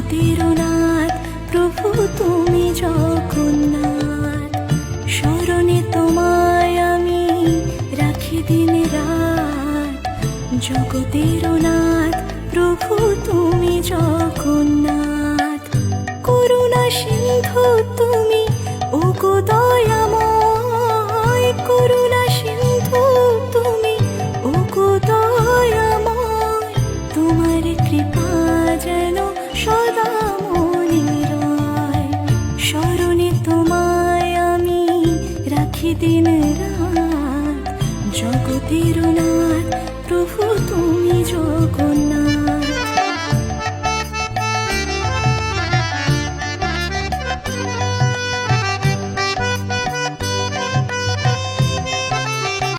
জগতের নাথ প্রভু তুমি জগন্নাথ। স্মরণে তোমায় আমি রাখি দিন রাত, জগতের নাথ প্রভু তুমি জগন্নাথ। করুণা সিন্ধু তুমি ওগো দয়াময়, করুণা সিন্ধু তুমি ওগো দয়াময়। তোমার কৃপা যেন সদা মনে রয়, স্মরণে তোমায় আমি রাখি দিন রাত, জগতের নাথ প্রভু তুমি জগন্নাথ।